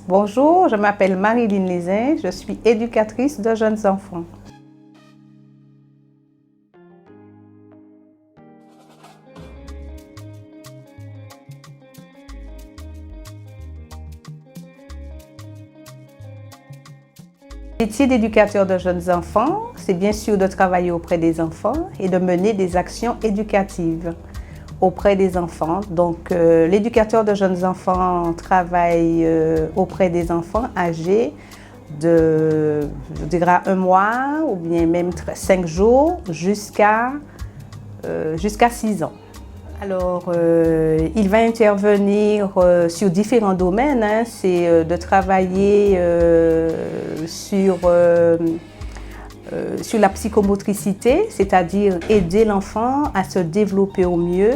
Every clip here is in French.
Bonjour, je m'appelle Marilyn Lézin, je suis éducatrice de jeunes enfants. Le métier d'éducateur de jeunes enfants, c'est bien sûr de travailler auprès des enfants et de mener des actions éducatives auprès des enfants. Donc, l'éducateur de jeunes enfants travaille auprès des enfants âgés de, je dirais, 1 mois ou bien même 5 jours jusqu'à 6 ans. Alors, il va intervenir sur différents domaines. C'est de travailler sur la psychomotricité, c'est-à-dire aider l'enfant à se développer au mieux.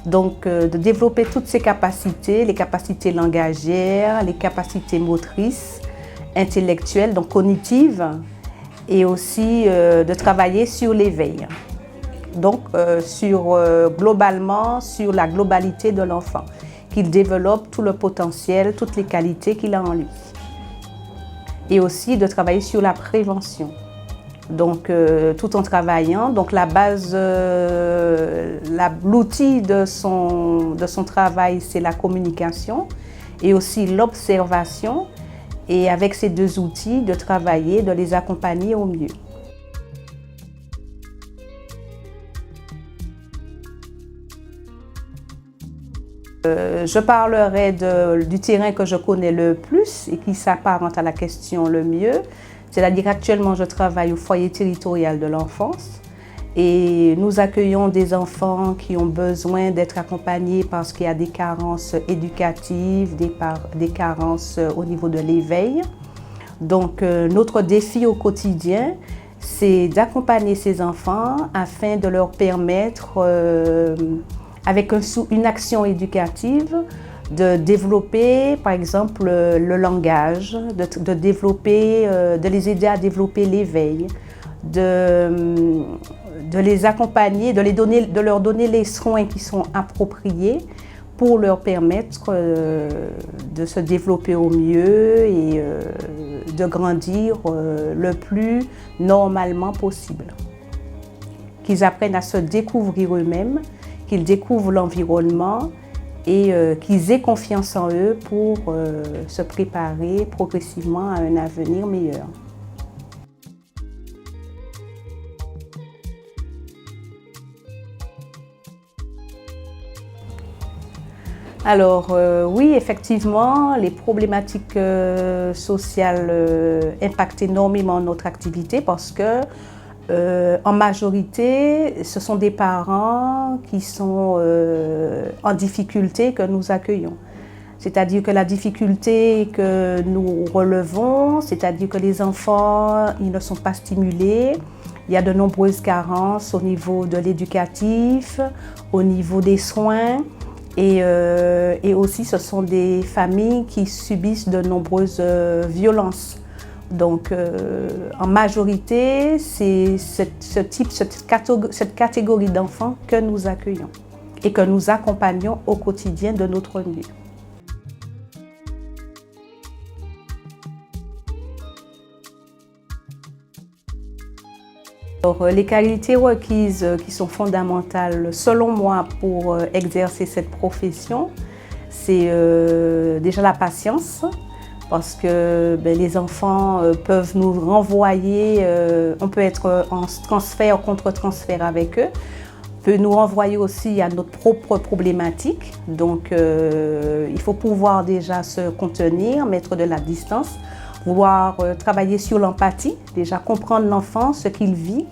Donc, de développer toutes ses capacités, les capacités langagières, les capacités motrices, intellectuelles, donc cognitives, et aussi de travailler sur l'éveil. Donc, globalement, sur la globalité de l'enfant, qu'il développe tout le potentiel, toutes les qualités qu'il a en lui. Et aussi de travailler sur la prévention. Donc, tout en travaillant, donc la base, l'outil de son travail, c'est la communication et aussi l'observation. Et avec ces 2 outils, de travailler, de les accompagner au mieux. Je parlerai du terrain que je connais le plus et qui s'apparente à la question le mieux. C'est-à-dire qu'actuellement, je travaille au foyer territorial de l'enfance et nous accueillons des enfants qui ont besoin d'être accompagnés parce qu'il y a des carences éducatives, des carences au niveau de l'éveil. Donc, notre défi au quotidien, c'est d'accompagner ces enfants afin de leur permettre, avec une action éducative, de développer, par exemple, le langage, de les aider à développer l'éveil, de les accompagner, de leur donner les soins qui sont appropriés pour leur permettre de se développer au mieux et de grandir le plus normalement possible. Qu'ils apprennent à se découvrir eux-mêmes, qu'ils découvrent l'environnement et qu'ils aient confiance en eux pour se préparer progressivement à un avenir meilleur. Alors oui, effectivement, les problématiques sociales impactent énormément notre activité parce que en majorité, ce sont des parents qui sont en difficulté que nous accueillons. C'est-à-dire que la difficulté que nous relevons, c'est-à-dire que les enfants, ils ne sont pas stimulés. Il y a de nombreuses carences au niveau de l'éducatif, au niveau des soins. Et aussi, ce sont des familles qui subissent de nombreuses violences. Donc, en majorité, c'est cette catégorie d'enfants que nous accueillons et que nous accompagnons au quotidien de notre mieux. Alors, les qualités requises qui sont fondamentales, selon moi, pour exercer cette profession, c'est déjà la patience. Parce que les enfants peuvent nous renvoyer, on peut être en transfert, contre-transfert avec eux, peut nous renvoyer aussi à notre propre problématique. Donc, il faut pouvoir déjà se contenir, mettre de la distance, vouloir travailler sur l'empathie, déjà comprendre l'enfant, ce qu'il vit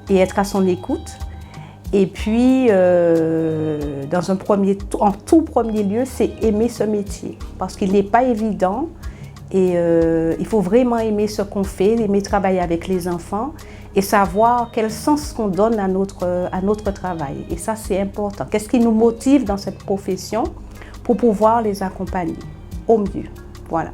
et être à son écoute. Et puis, en tout premier lieu, c'est aimer ce métier parce qu'il n'est pas évident. Et il faut vraiment aimer ce qu'on fait, aimer travailler avec les enfants et savoir quel sens qu'on donne à notre travail. Et ça, c'est important. Qu'est-ce qui nous motive dans cette profession pour pouvoir les accompagner au mieux. Voilà.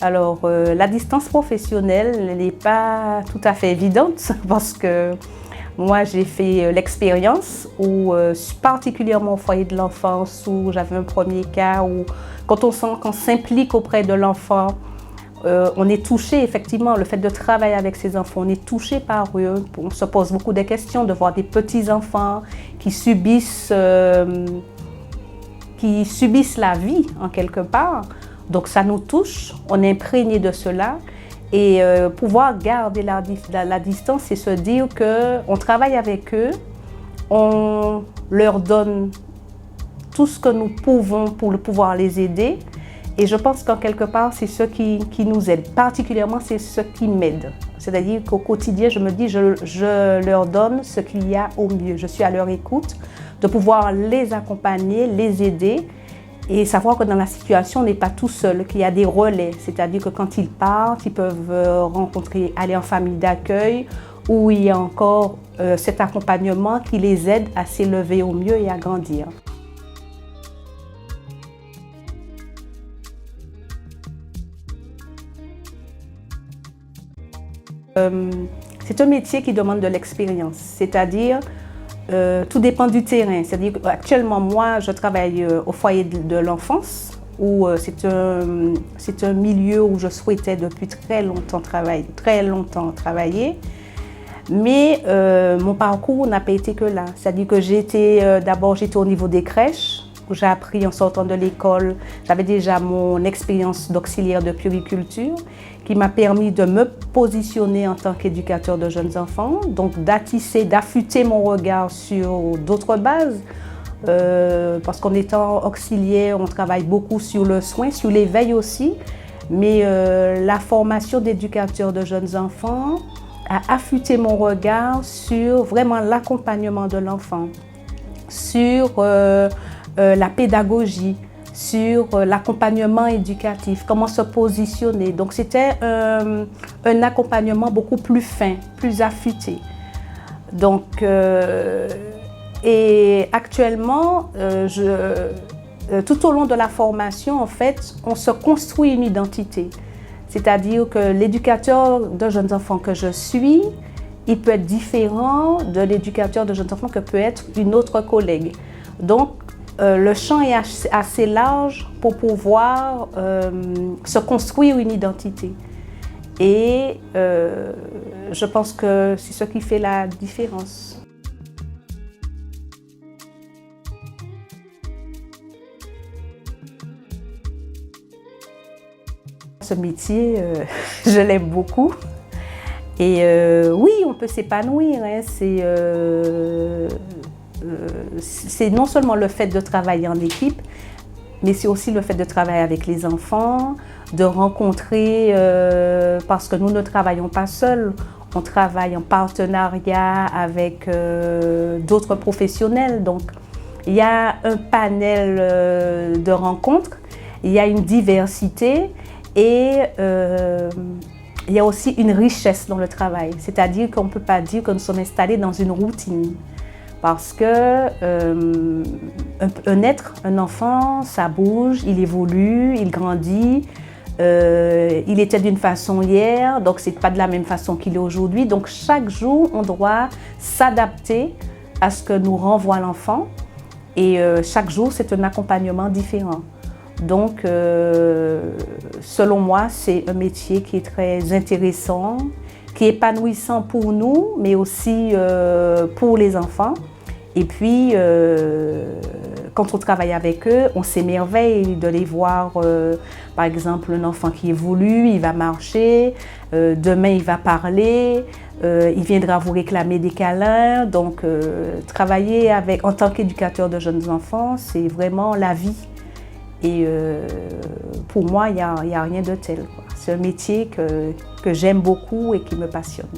Alors, la distance professionnelle n'est pas tout à fait évidente parce que Moi, j'ai fait l'expérience où, particulièrement au foyer de l'enfance, où j'avais un premier cas où, quand on sent qu'on s'implique auprès de l'enfant, on est touché, effectivement, le fait de travailler avec ces enfants, on est touché par eux. On se pose beaucoup de questions, de voir des petits-enfants qui subissent la vie, en quelque part. Donc ça nous touche, on est imprégné de cela. Et pouvoir garder la distance et se dire qu'on travaille avec eux, on leur donne tout ce que nous pouvons pour pouvoir les aider. Et je pense qu'en quelque part, c'est ce qui nous aide. Particulièrement, c'est ce qui m'aide. C'est-à-dire qu'au quotidien, je me dis, je leur donne ce qu'il y a au mieux. Je suis à leur écoute, de pouvoir les accompagner, les aider et savoir que dans la situation, on n'est pas tout seul, qu'il y a des relais. C'est-à-dire que quand ils partent, ils peuvent aller en famille d'accueil où il y a encore cet accompagnement qui les aide à s'élever au mieux et à grandir. C'est un métier qui demande de l'expérience, c'est-à-dire tout dépend du terrain. C'est-à-dire qu'actuellement, moi, je travaille au foyer de l'enfance, où c'est un milieu où je souhaitais depuis très longtemps travailler. Mais mon parcours n'a pas été que là. C'est-à-dire que d'abord j'étais au niveau des crèches, où j'ai appris en sortant de l'école. J'avais déjà mon expérience d'auxiliaire de puériculture qui m'a permis de me positionner en tant qu'éducateur de jeunes enfants, donc d'affûter mon regard sur d'autres bases. Parce qu'en étant auxiliaire, on travaille beaucoup sur le soin, sur l'éveil aussi, mais la formation d'éducateur de jeunes enfants a affûté mon regard sur vraiment l'accompagnement de l'enfant, sur la pédagogie, sur l'accompagnement éducatif, comment se positionner. Donc c'était un accompagnement beaucoup plus fin, plus affûté. Donc, et actuellement, tout au long de la formation, en fait, on se construit une identité. C'est-à-dire que l'éducateur de jeunes enfants que je suis, il peut être différent de l'éducateur de jeunes enfants que peut être une autre collègue. Donc, le champ est assez large pour pouvoir se construire une identité. Et je pense que c'est ce qui fait la différence. Ce métier, je l'aime beaucoup. Et oui, on peut s'épanouir. Hein. C'est non seulement le fait de travailler en équipe, mais c'est aussi le fait de travailler avec les enfants, de rencontrer, parce que nous ne travaillons pas seuls, on travaille en partenariat avec d'autres professionnels. Donc, il y a un panel de rencontres, il y a une diversité et il y a aussi une richesse dans le travail. C'est-à-dire qu'on ne peut pas dire que nous sommes installés dans une routine. Parce que un enfant, ça bouge, il évolue, il grandit. Il était d'une façon hier, donc c'est pas de la même façon qu'il est aujourd'hui. Donc chaque jour, on doit s'adapter à ce que nous renvoie l'enfant. Et chaque jour, c'est un accompagnement différent. Donc, selon moi, c'est un métier qui est très intéressant, qui est épanouissant pour nous, mais aussi pour les enfants. Et puis, quand on travaille avec eux, on s'émerveille de les voir, par exemple, un enfant qui évolue, il va marcher, demain il va parler, il viendra vous réclamer des câlins. Donc, travailler en tant qu'éducateur de jeunes enfants, c'est vraiment la vie. Et pour moi, il n'y a rien de tel. C'est un métier que j'aime beaucoup et qui me passionne.